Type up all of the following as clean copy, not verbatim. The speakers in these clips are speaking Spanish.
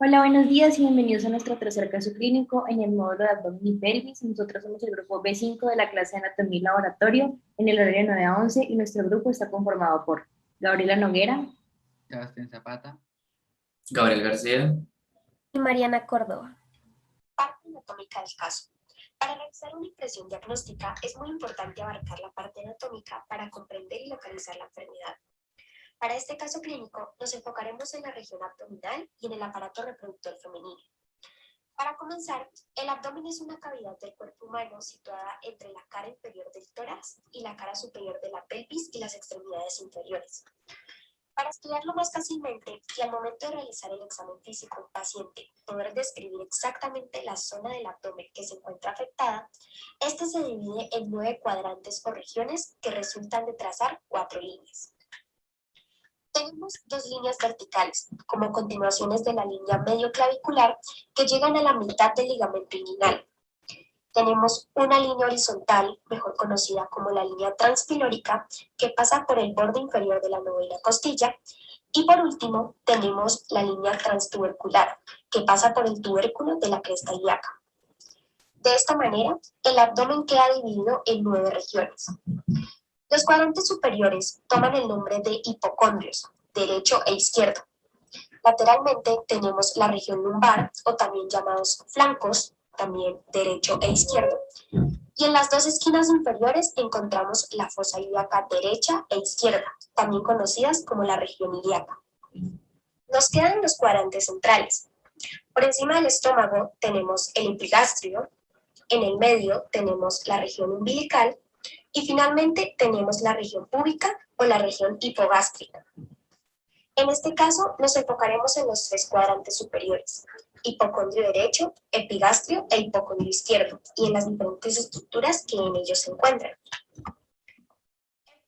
Hola, buenos días y bienvenidos a nuestro tercer caso clínico en el módulo de abdomen y pelvis. Nosotros somos el grupo B5 de la clase de anatomía y laboratorio en el horario 9 a 11 y nuestro grupo está conformado por Gabriela Noguera, Sebastián Zapata. Gabriel García. Y Mariana Córdoba. Parte anatómica del caso. Para realizar una impresión diagnóstica es muy importante abarcar la parte anatómica para comprender y localizar la enfermedad. Para este caso clínico nos enfocaremos en la región abdominal y en el aparato reproductor femenino. Para comenzar, el abdomen es una cavidad del cuerpo humano situada entre la cara inferior del tórax y la cara superior de la pelvis y las extremidades inferiores. Para estudiarlo más fácilmente y al momento de realizar el examen físico a un paciente poder describir exactamente la zona del abdomen que se encuentra afectada, este se divide en 9 cuadrantes o regiones que resultan de trazar 4 líneas. Tenemos 2 líneas verticales, como continuaciones de la línea medio clavicular que llegan a la mitad del ligamento inguinal. Tenemos una línea horizontal, mejor conocida como la línea transpilórica, que pasa por el borde inferior de la novena costilla. Y por último, tenemos la línea transtubercular, que pasa por el tubérculo de la cresta ilíaca. De esta manera, el abdomen queda dividido en 9 regiones. Los cuadrantes superiores toman el nombre de hipocondrios, derecho e izquierdo. Lateralmente tenemos la región lumbar, o también llamados flancos, también derecho e izquierdo. Y en las 2 esquinas inferiores encontramos la fosa ilíaca derecha e izquierda, también conocidas como la región ilíaca. Nos quedan los cuadrantes centrales. Por encima del estómago tenemos el epigastrio, en el medio tenemos la región umbilical y finalmente tenemos la región púbica o la región hipogástrica. En este caso nos enfocaremos en los 3 cuadrantes superiores: hipocondrio derecho, epigastrio e hipocondrio izquierdo, y en las diferentes estructuras que en ellos se encuentran. En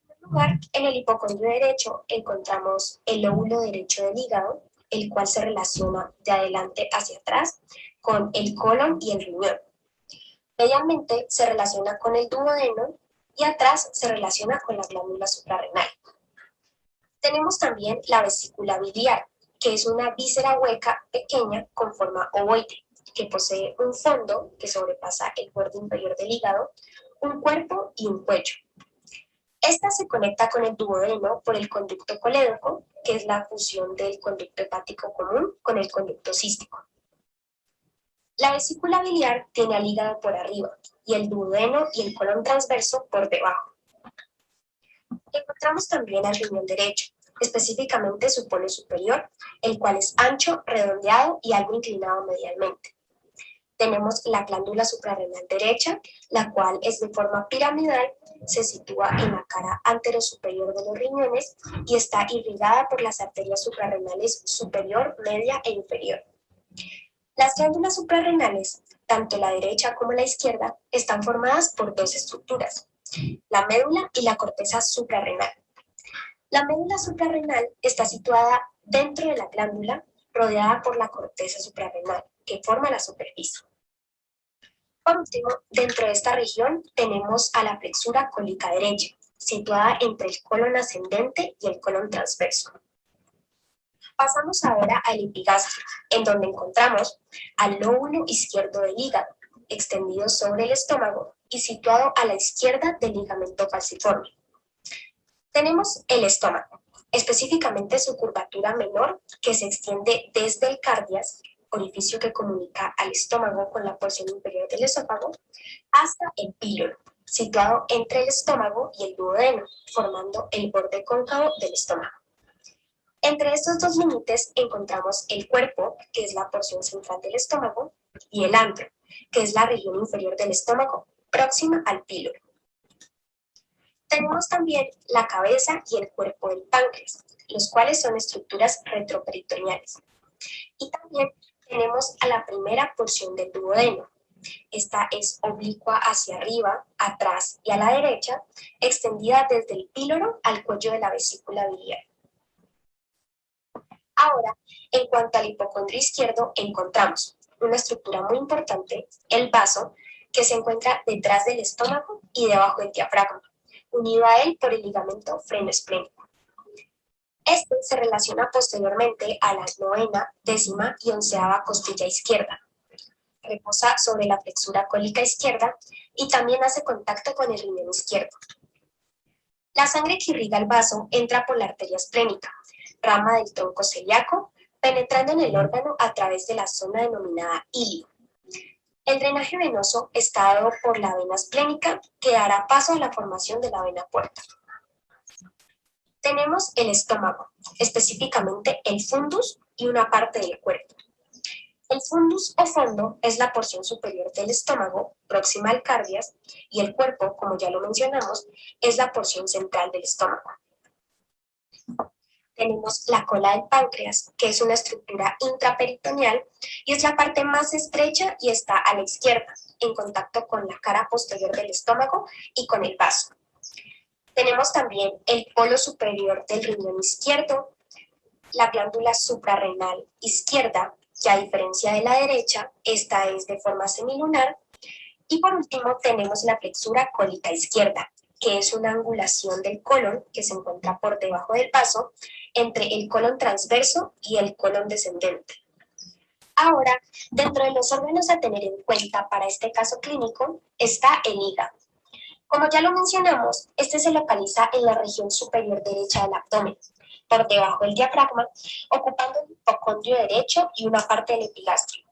primer lugar, en el hipocondrio derecho encontramos el lóbulo derecho del hígado, el cual se relaciona de adelante hacia atrás con el colon y el riñón. Medialmente se relaciona con el duodeno y atrás se relaciona con la glándula suprarrenal. Tenemos también la vesícula biliar, que es una víscera hueca pequeña con forma ovoide, que posee un fondo que sobrepasa el borde inferior del hígado, un cuerpo y un cuello. Esta se conecta con el duodeno por el conducto colédoco, que es la fusión del conducto hepático común con el conducto cístico. La vesícula biliar tiene al hígado por arriba y el duodeno y el colon transverso por debajo. Encontramos también al riñón derecho, específicamente su polo superior, el cual es ancho, redondeado y algo inclinado medialmente. Tenemos la glándula suprarrenal derecha, la cual es de forma piramidal, se sitúa en la cara anterosuperior de los riñones y está irrigada por las arterias suprarrenales superior, media e inferior. Las glándulas suprarrenales, tanto la derecha como la izquierda, están formadas por 2 estructuras: la médula y la corteza suprarrenal. La médula suprarrenal está situada dentro de la glándula, rodeada por la corteza suprarrenal, que forma la superficie. Por último, dentro de esta región tenemos a la plexura cólica derecha, situada entre el colon ascendente y el colon transverso. Pasamos ahora al epigastrio, en donde encontramos al lóbulo izquierdo del hígado, extendido sobre el estómago y situado a la izquierda del ligamento falciforme. Tenemos el estómago, específicamente su curvatura menor, que se extiende desde el cardias, orificio que comunica al estómago con la porción inferior del esófago, hasta el píloro, situado entre el estómago y el duodeno, formando el borde cóncavo del estómago. Entre estos 2 límites encontramos el cuerpo, que es la porción central del estómago, y el antro, que es la región inferior del estómago, próxima al píloro. Tenemos también la cabeza y el cuerpo del páncreas, los cuales son estructuras retroperitoneales. Y también tenemos a la primera porción del duodeno. Esta es oblicua hacia arriba, atrás y a la derecha, extendida desde el píloro al cuello de la vesícula biliar. Ahora, en cuanto al hipocondrio izquierdo, encontramos una estructura muy importante, el vaso, que se encuentra detrás del estómago y debajo del diafragma, unido a él por el ligamento frenoesplénico. Este se relaciona posteriormente a la novena, décima y onceava costilla izquierda. Reposa sobre la flexura cólica izquierda y también hace contacto con el riñón izquierdo. La sangre que irriga el vaso entra por la arteria esplénica, rama del tronco celíaco, penetrando en el órgano a través de la zona denominada ilio. El drenaje venoso está dado por la vena esplénica, que dará paso a la formación de la vena porta. Tenemos el estómago, específicamente el fundus y una parte del cuerpo. El fundus o fondo es la porción superior del estómago, próxima al cardias, y el cuerpo, como ya lo mencionamos, es la porción central del estómago. Tenemos la cola del páncreas, que es una estructura intraperitoneal y es la parte más estrecha y está a la izquierda, en contacto con la cara posterior del estómago y con el vaso. Tenemos también el polo superior del riñón izquierdo, la glándula suprarrenal izquierda, que a diferencia de la derecha, esta es de forma semilunar. Y por último tenemos la flexura cólica izquierda, que es una angulación del colon que se encuentra por debajo del vaso, entre el colon transverso y el colon descendente. Ahora, dentro de los órganos a tener en cuenta para este caso clínico está el hígado. Como ya lo mencionamos, este se localiza en la región superior derecha del abdomen, por debajo del diafragma, ocupando el hipocondrio derecho y una parte del epigastrio.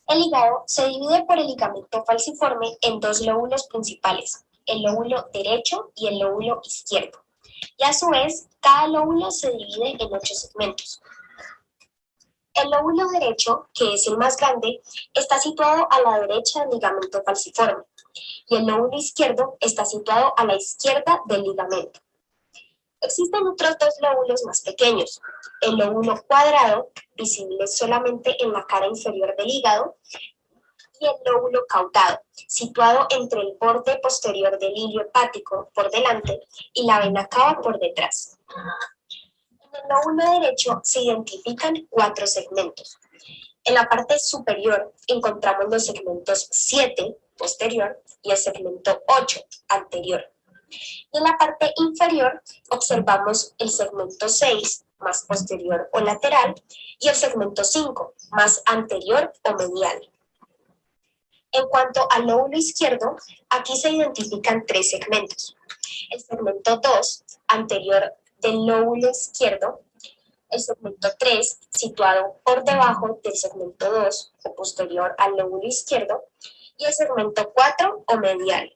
El hígado se divide por el ligamento falciforme en dos lóbulos principales, el lóbulo derecho y el lóbulo izquierdo. Y a su vez, cada lóbulo se divide en 8 segmentos. El lóbulo derecho, que es el más grande, está situado a la derecha del ligamento falciforme, y el lóbulo izquierdo está situado a la izquierda del ligamento. Existen otros dos lóbulos más pequeños, el lóbulo cuadrado, visible solamente en la cara inferior del hígado, y el lóbulo caudado, situado entre el borde posterior del hilio hepático por delante y la vena cava por detrás. En el lóbulo derecho se identifican 4 segmentos. En la parte superior encontramos los segmentos 7, posterior, y el segmento 8, anterior. Y en la parte inferior observamos el segmento 6, más posterior o lateral, y el segmento 5, más anterior o medial. En cuanto al lóbulo izquierdo, aquí se identifican 3 segmentos. El segmento 2, anterior del lóbulo izquierdo, el segmento 3, situado por debajo del segmento 2 o posterior al lóbulo izquierdo, y el segmento 4 o medial.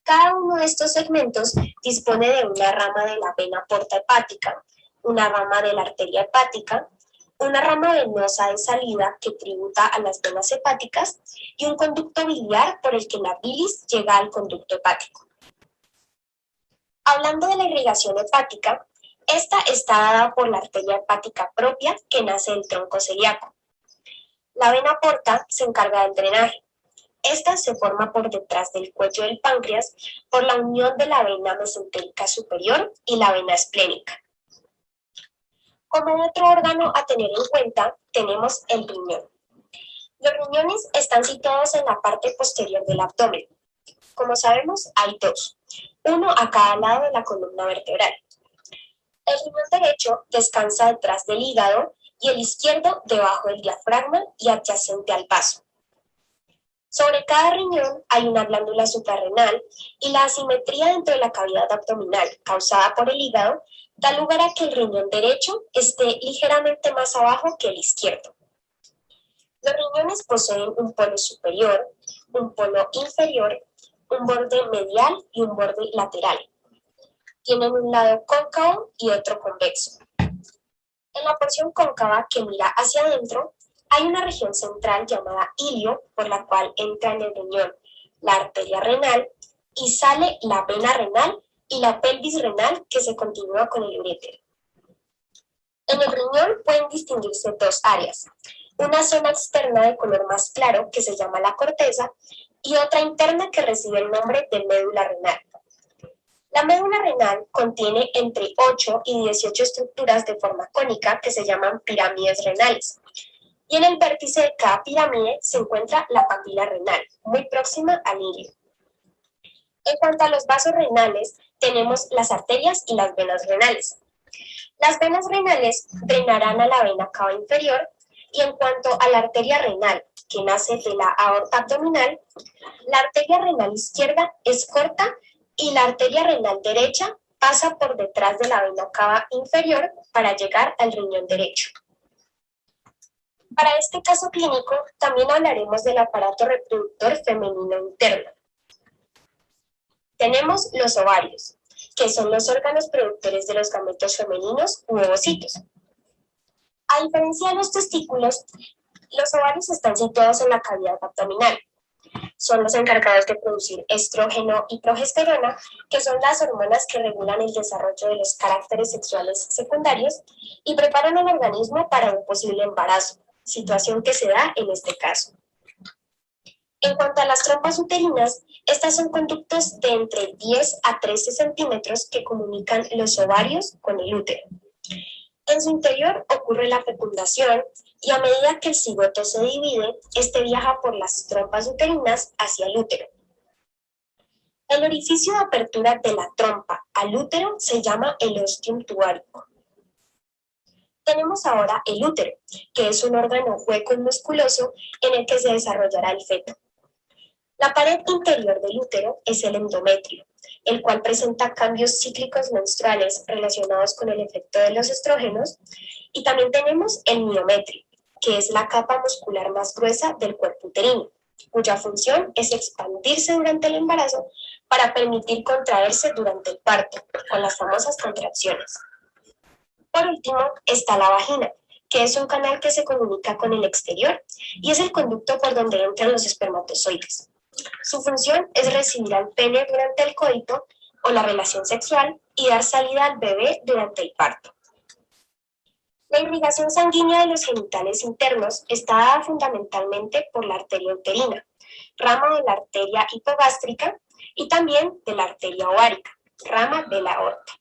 Cada uno de estos segmentos dispone de una rama de la vena porta hepática, una rama de la arteria hepática, una rama venosa de salida que tributa a las venas hepáticas y un conducto biliar por el que la bilis llega al conducto hepático. Hablando de la irrigación hepática, esta está dada por la arteria hepática propia que nace del tronco celíaco. La vena porta se encarga del drenaje. Esta se forma por detrás del cuello del páncreas por la unión de la vena mesentérica superior y la vena esplénica. Como otro órgano a tener en cuenta, tenemos el riñón. Los riñones están situados en la parte posterior del abdomen. Como sabemos, hay 2, uno a cada lado de la columna vertebral. El riñón derecho descansa detrás del hígado y el izquierdo debajo del diafragma y adyacente al vaso. Sobre cada riñón hay una glándula suprarrenal y la asimetría dentro de la cavidad abdominal causada por el hígado da lugar a que el riñón derecho esté ligeramente más abajo que el izquierdo. Los riñones poseen un polo superior, un polo inferior, un borde medial y un borde lateral. Tienen un lado cóncavo y otro convexo. En la porción cóncava que mira hacia adentro, hay una región central llamada ilio por la cual entra en el riñón la arteria renal y sale la vena renal y la pelvis renal que se continúa con el uréter. En el riñón pueden distinguirse 2 áreas, una zona externa de color más claro que se llama la corteza y otra interna que recibe el nombre de médula renal. La médula renal contiene entre 8 y 18 estructuras de forma cónica que se llaman pirámides renales. Y en el vértice de cada pirámide se encuentra la papila renal, muy próxima al ilio. En cuanto a los vasos renales, tenemos las arterias y las venas renales. Las venas renales drenarán a la vena cava inferior y en cuanto a la arteria renal, que nace de la aorta abdominal, la arteria renal izquierda es corta y la arteria renal derecha pasa por detrás de la vena cava inferior para llegar al riñón derecho. Para este caso clínico, también hablaremos del aparato reproductor femenino interno. Tenemos los ovarios, que son los órganos productores de los gametos femeninos u ovocitos. A diferencia de los testículos, los ovarios están situados en la cavidad abdominal. Son los encargados de producir estrógeno y progesterona, que son las hormonas que regulan el desarrollo de los caracteres sexuales secundarios y preparan al organismo para un posible embarazo, situación que se da en este caso. En cuanto a las trompas uterinas, estas son conductos de entre 10 a 13 centímetros que comunican los ovarios con el útero. En su interior ocurre la fecundación y a medida que el cigoto se divide, este viaja por las trompas uterinas hacia el útero. El orificio de apertura de la trompa al útero se llama el ostium tuárico. Tenemos ahora el útero, que es un órgano hueco y musculoso en el que se desarrollará el feto. La pared interior del útero es el endometrio, el cual presenta cambios cíclicos menstruales relacionados con el efecto de los estrógenos, y también tenemos el miometrio, que es la capa muscular más gruesa del cuerpo uterino, cuya función es expandirse durante el embarazo para permitir contraerse durante el parto, con las famosas contracciones. Por último, está la vagina, que es un canal que se comunica con el exterior y es el conducto por donde entran los espermatozoides. Su función es recibir al pene durante el coito o la relación sexual y dar salida al bebé durante el parto. La irrigación sanguínea de los genitales internos está dada fundamentalmente por la arteria uterina, rama de la arteria hipogástrica y también de la arteria ovárica, rama de la aorta.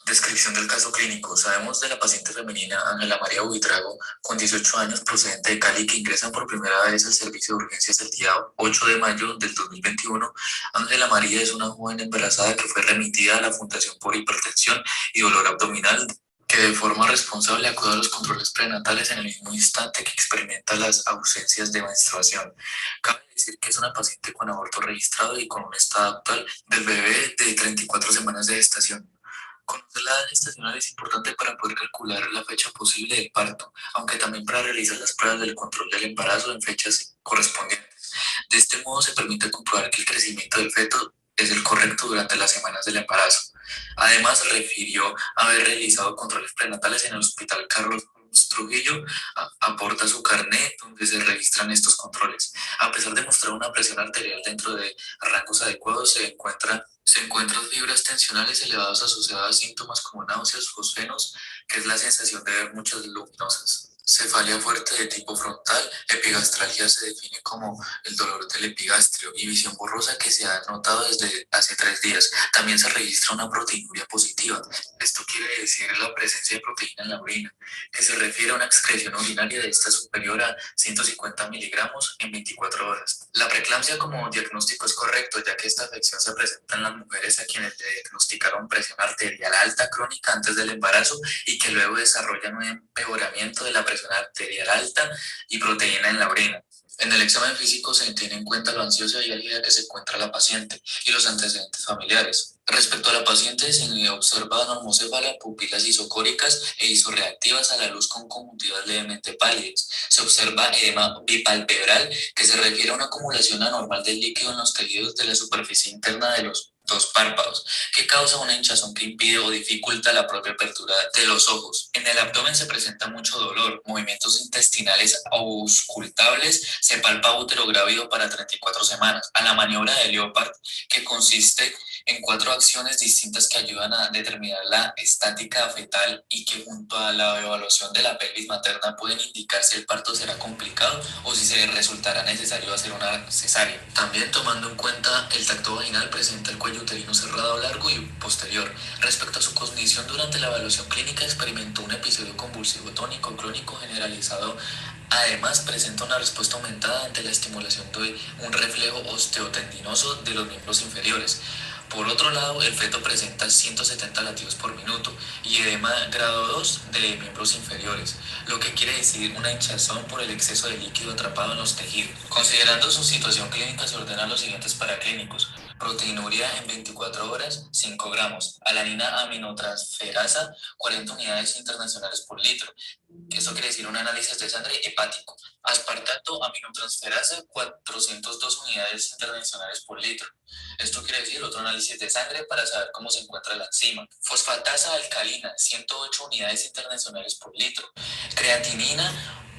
Descripción del caso clínico. Sabemos de la paciente femenina Ángela María Buitrago, con 18 años, procedente de Cali, que ingresa por primera vez al servicio de urgencias el día 8 de mayo del 2021. Ángela María es una joven embarazada que fue remitida a la Fundación por Hipertensión y Dolor Abdominal, que de forma responsable acude a los controles prenatales en el mismo instante que experimenta las ausencias de menstruación. Cabe decir que es una paciente con aborto registrado y con un estado actual del bebé de 34 semanas de gestación. Conocer la edad gestacional es importante para poder calcular la fecha posible del parto, aunque también para realizar las pruebas del control del embarazo en fechas correspondientes. De este modo se permite comprobar que el crecimiento del feto es el correcto durante las semanas del embarazo. Además, refirió haber realizado controles prenatales en el Hospital Carlos Trujillo. Aporta su carnet donde se registran estos controles. A pesar de mostrar una presión arterial dentro de rangos adecuados, se encuentran fibras tensionales elevadas asociadas a síntomas como náuseas, fosfenos, que es la sensación de ver muchas luminosas. Cefalia fuerte de tipo frontal, epigastralgia se define como el dolor del epigastrio y visión borrosa que se ha notado desde hace 3 días. También se registra una proteinuria positiva. Esto quiere decir la presencia de proteína en la orina, que se refiere a una excreción urinaria de esta superior a 150 miligramos en 24 horas. La preeclampsia como diagnóstico es correcto, ya que esta afección se presenta en las mujeres a quienes le diagnosticaron presión arterial alta crónica antes del embarazo y que luego desarrollan un empeoramiento de la presión arterial alta y proteína en la orina. En el examen físico se tiene en cuenta lo ansiosa y álgida que se encuentra la paciente y los antecedentes familiares. Respecto a la paciente, se observa normocéfala, pupilas isocóricas e isorreactivas a la luz con conjuntivas levemente pálidas. Se observa edema bipalpebral, que se refiere a una acumulación anormal del líquido en los tejidos de la superficie interna de los 2 párpados, que causa una hinchazón que impide o dificulta la propia apertura de los ojos. En el abdomen se presenta mucho dolor, movimientos intestinales auscultables, se palpa útero grávido para 34 semanas. A la maniobra de Leopard, que consiste en 4 acciones distintas que ayudan a determinar la estática fetal y que junto a la evaluación de la pelvis materna pueden indicar si el parto será complicado o si se resultará necesario hacer una cesárea. También tomando en cuenta el tacto vaginal, presenta el cuello uterino cerrado largo y posterior. Respecto a su cognición, durante la evaluación clínica experimentó un episodio convulsivo tónico crónico generalizado. Además, presenta una respuesta aumentada ante la estimulación de un reflejo osteotendinoso de los miembros inferiores. Por otro lado, el feto presenta 170 latidos por minuto y edema grado 2 de miembros inferiores, lo que quiere decir una hinchazón por el exceso de líquido atrapado en los tejidos. Considerando su situación clínica, se ordenan los siguientes paraclínicos: proteinuria en 24 horas, 5 gramos, alanina aminotransferasa, 40 unidades internacionales por litro. Esto quiere decir un análisis de sangre hepático. Aspartato aminotransferasa, 402 unidades internacionales por litro. Esto quiere decir otro análisis de sangre para saber cómo se encuentra la enzima. Fosfatasa alcalina, 108 unidades internacionales por litro. Creatinina,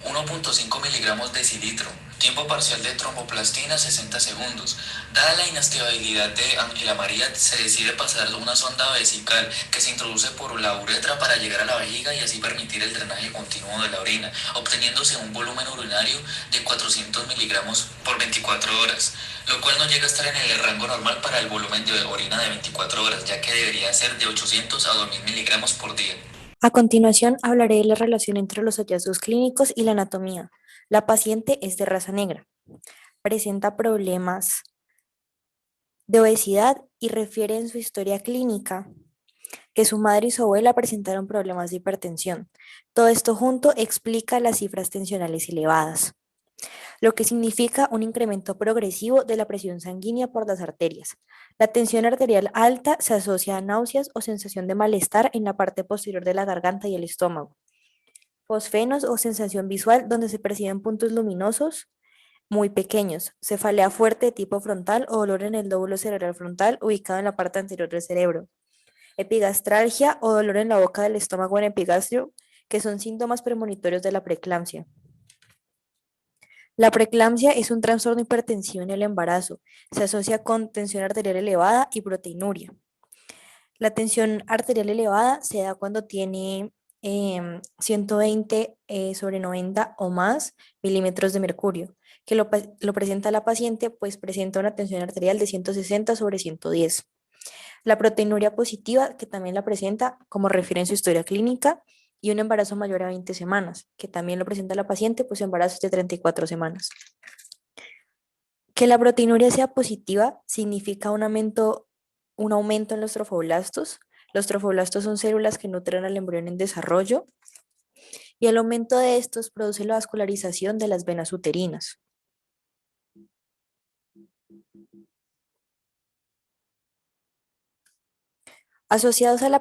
1.5 miligramos decilitro. Tiempo parcial de tromboplastina, 60 segundos. Dada la inestabilidad de Ángela María, se decide pasar una sonda vesical que se introduce por la uretra para llegar a la vejiga y así permitir el drenaje continuo de la orina, obteniéndose un volumen urinario de 400 miligramos por 24 horas, lo cual no llega a estar en el rango normal para el volumen de orina de 24 horas, ya que debería ser de 800 a 2000 miligramos por día. A continuación, hablaré de la relación entre los hallazgos clínicos y la anatomía. La paciente es de raza negra. Presenta problemas de obesidad y refiere en su historia clínica que su madre y su abuela presentaron problemas de hipertensión. Todo esto junto explica las cifras tensionales elevadas, lo que significa un incremento progresivo de la presión sanguínea por las arterias. La tensión arterial alta se asocia a náuseas o sensación de malestar en la parte posterior de la garganta y el estómago. Fosfenos o sensación visual donde se perciben puntos luminosos muy pequeños, cefalea fuerte de tipo frontal o dolor en el lóbulo cerebral frontal ubicado en la parte anterior del cerebro. Epigastralgia o dolor en la boca del estómago en epigastrio, que son síntomas premonitorios de la preeclampsia. La preeclampsia es un trastorno hipertensivo en el embarazo. Se asocia con tensión arterial elevada y proteinuria. La tensión arterial elevada se da cuando tiene 120 sobre 90 o más milímetros de mercurio, que lo presenta la paciente, pues presenta una tensión arterial de 160 sobre 110. La proteinuria positiva, que también la presenta, como refiere en su historia clínica, y un embarazo mayor a 20 semanas, que también lo presenta la paciente, pues embarazos de 34 semanas. Que la proteinuria sea positiva significa un aumento en los trofoblastos. Los trofoblastos son células que nutren al embrión en desarrollo y el aumento de estos produce la vascularización de las venas uterinas. Asociados a la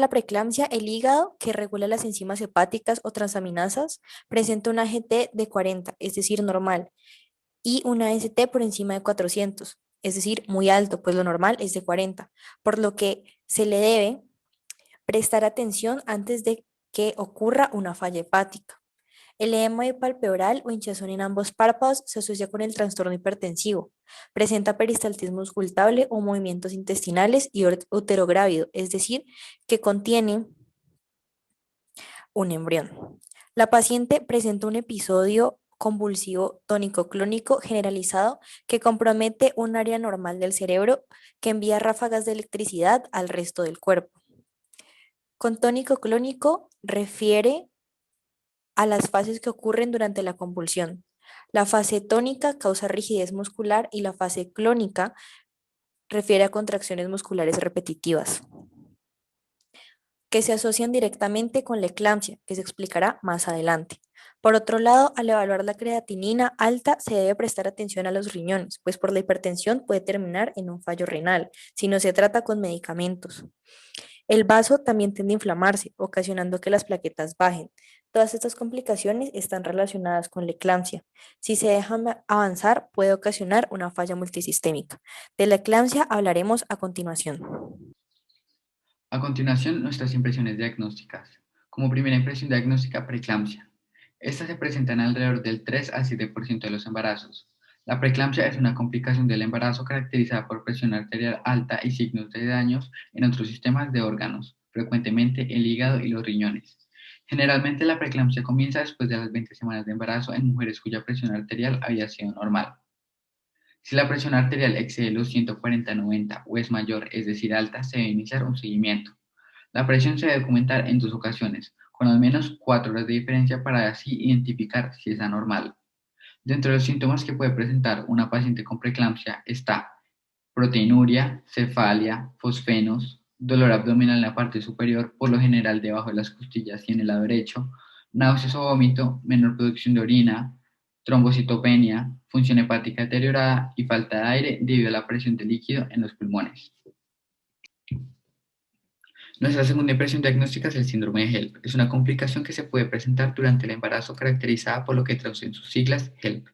preeclampsia, el hígado, que regula las enzimas hepáticas o transaminasas, presenta un AGT de 40, es decir, normal, y una AST por encima de 400, es decir, muy alto, pues lo normal es de 40, por lo que se le debe prestar atención antes de que ocurra una falla hepática. El edema palpebral o hinchazón en ambos párpados se asocia con el trastorno hipertensivo. Presenta peristaltismo auscultable o movimientos intestinales y útero grávido, es decir, que contiene un embrión. La paciente presenta un episodio convulsivo tónico-clónico generalizado que compromete un área normal del cerebro que envía ráfagas de electricidad al resto del cuerpo. Con tónico-clónico refiere a las fases que ocurren durante la convulsión. La fase tónica causa rigidez muscular y la fase clónica refiere a contracciones musculares repetitivas, que se asocian directamente con la eclampsia, que se explicará más adelante. Por otro lado, al evaluar la creatinina alta, se debe prestar atención a los riñones, pues por la hipertensión puede terminar en un fallo renal, si no se trata con medicamentos. El vaso también tiende a inflamarse, ocasionando que las plaquetas bajen. Todas estas complicaciones están relacionadas con la eclampsia. Si se dejan avanzar, puede ocasionar una falla multisistémica. De la eclampsia hablaremos a continuación. A continuación, nuestras impresiones diagnósticas. Como primera impresión diagnóstica, preeclampsia. Estas se presentan alrededor del 3 al 7% de los embarazos. La preeclampsia es una complicación del embarazo caracterizada por presión arterial alta y signos de daños en otros sistemas de órganos, frecuentemente el hígado y los riñones. Generalmente la preeclampsia comienza después de las 20 semanas de embarazo en mujeres cuya presión arterial había sido normal. Si la presión arterial excede los 140/90 o es mayor, es decir, alta, se debe iniciar un seguimiento. La presión se debe documentar en dos ocasiones, con al menos 4 horas de diferencia para así identificar si es anormal. Dentro de los síntomas que puede presentar una paciente con preeclampsia está proteinuria, cefalia, fosfenos, dolor abdominal en la parte superior, por lo general debajo de las costillas y en el lado derecho, náuseas o vómito, menor producción de orina, trombocitopenia, función hepática deteriorada y falta de aire debido a la presión de líquido en los pulmones. Nuestra segunda impresión diagnóstica es el síndrome de HELLP. Es una complicación que se puede presentar durante el embarazo caracterizada por lo que traducen sus siglas HELP: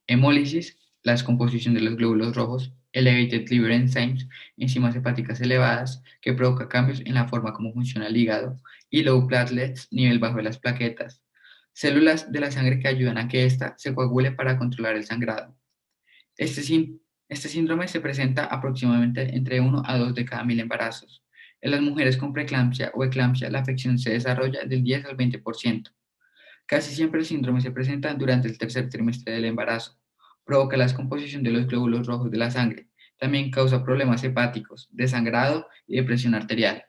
hemólisis, la descomposición de los glóbulos rojos, elevated liver enzymes, enzimas hepáticas elevadas, que provoca cambios en la forma como funciona el hígado, y low platelets, nivel bajo de las plaquetas, células de la sangre que ayudan a que ésta se coagule para controlar el sangrado. Este síndrome se presenta aproximadamente entre 1 a 2 de cada 1000 embarazos. En las mujeres con preeclampsia o eclampsia, la afección se desarrolla del 10 al 20%. Casi siempre el síndrome se presenta durante el tercer trimestre del embarazo. Provoca la descomposición de los glóbulos rojos de la sangre. También causa problemas hepáticos, de sangrado y de presión arterial.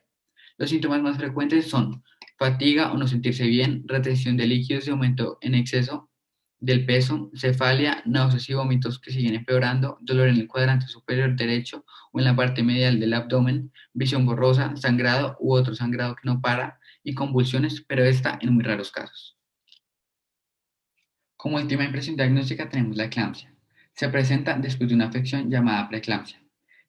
Los síntomas más frecuentes son fatiga o no sentirse bien, retención de líquidos y aumento en exceso del peso, cefalia, náuseas y vómitos que siguen empeorando, dolor en el cuadrante superior derecho o en la parte medial del abdomen, visión borrosa, sangrado u otro sangrado que no para y convulsiones, pero esta en muy raros casos. Como última impresión diagnóstica tenemos la eclampsia. Se presenta después de una afección llamada preeclampsia.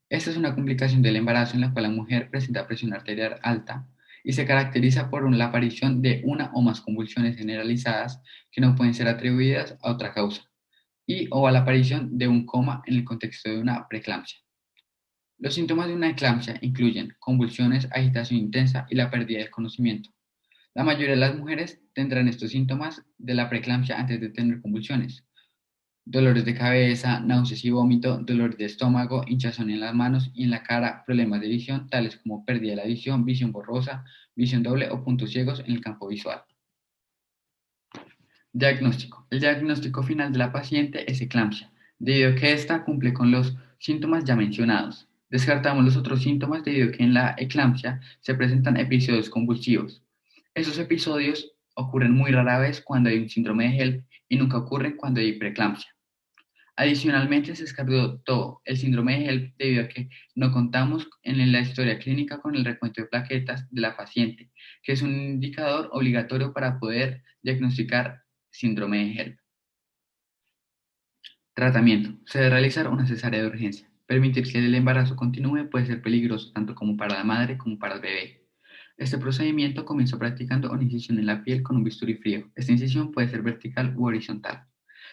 Esta es una complicación del embarazo en la cual la mujer presenta presión arterial alta y se caracteriza por la aparición de una o más convulsiones generalizadas que no pueden ser atribuidas a otra causa o a la aparición de un coma en el contexto de una preeclampsia. Los síntomas de una eclampsia incluyen convulsiones, agitación intensa y la pérdida del conocimiento. La mayoría de las mujeres tendrán estos síntomas de la preeclampsia antes de tener convulsiones. Dolores de cabeza, náuseas y vómito, dolores de estómago, hinchazón en las manos y en la cara, problemas de visión, tales como pérdida de la visión, visión borrosa, visión doble o puntos ciegos en el campo visual. Diagnóstico. El diagnóstico final de la paciente es eclampsia, debido a que ésta cumple con los síntomas ya mencionados. Descartamos los otros síntomas debido a que en la eclampsia se presentan episodios convulsivos. Esos episodios ocurren muy rara vez cuando hay un síndrome de HELP y nunca ocurren cuando hay preeclampsia. Adicionalmente, se descartó el síndrome de HELP debido a que no contamos en la historia clínica con el recuento de plaquetas de la paciente, que es un indicador obligatorio para poder diagnosticar síndrome de HELP. Tratamiento. Se debe realizar una cesárea de urgencia. Permitir que el embarazo continúe puede ser peligroso tanto como para la madre como para el bebé. Este procedimiento comienza practicando una incisión en la piel con un bisturí frío. Esta incisión puede ser vertical u horizontal.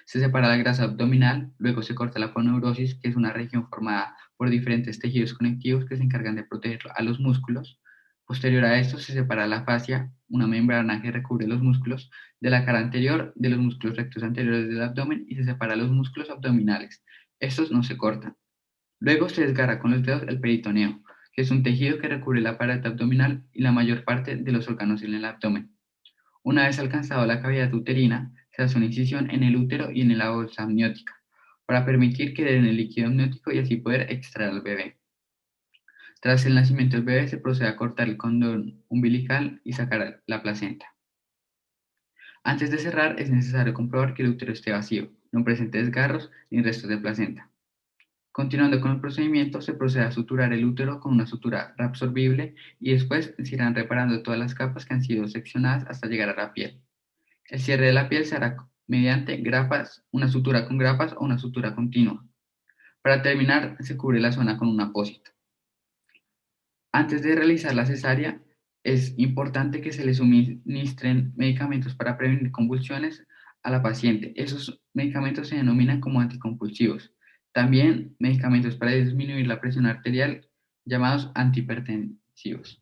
Se separa la grasa abdominal, luego se corta la aponeurosis, que es una región formada por diferentes tejidos conectivos que se encargan de proteger a los músculos. Posterior a esto se separa la fascia, una membrana que recubre los músculos de la cara anterior, de los músculos rectos anteriores del abdomen, y se separa los músculos abdominales. Estos no se cortan. Luego se desgarra con los dedos el peritoneo, que es un tejido que recubre la pared abdominal y la mayor parte de los órganos en el abdomen. Una vez alcanzado la cavidad uterina, se hace una incisión en el útero y en la bolsa amniótica, para permitir que den el líquido amniótico y así poder extraer al bebé. Tras el nacimiento del bebé se procede a cortar el cordón umbilical y sacar la placenta. Antes de cerrar es necesario comprobar que el útero esté vacío, no presente desgarros ni restos de placenta. Continuando con el procedimiento, se procede a suturar el útero con una sutura reabsorbible y después se irán reparando todas las capas que han sido seccionadas hasta llegar a la piel. El cierre de la piel se hará mediante grapas, una sutura con grapas o una sutura continua. Para terminar, se cubre la zona con un apósito. Antes de realizar la cesárea, es importante que se le suministren medicamentos para prevenir convulsiones a la paciente. Esos medicamentos se denominan como anticonvulsivos. También medicamentos para disminuir la presión arterial, llamados antihipertensivos.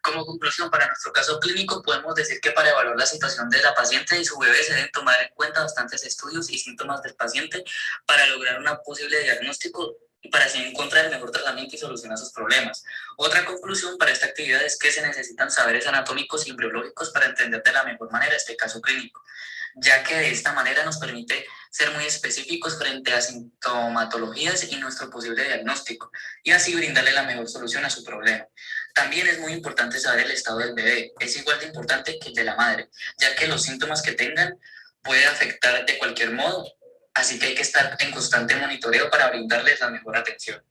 Como conclusión, para nuestro caso clínico, podemos decir que para evaluar la situación de la paciente y su bebé se deben tomar en cuenta bastantes estudios y síntomas del paciente para lograr un posible diagnóstico y para así encontrar el mejor tratamiento y solución a sus problemas. Otra conclusión para esta actividad es que se necesitan saberes anatómicos y embriológicos para entender de la mejor manera este caso clínico, ya que de esta manera nos permite ser muy específicos frente a sintomatologías y nuestro posible diagnóstico, y así brindarle la mejor solución a su problema. También es muy importante saber el estado del bebé, es igual de importante que el de la madre, ya que los síntomas que tengan pueden afectar de cualquier modo, así que hay que estar en constante monitoreo para brindarles la mejor atención.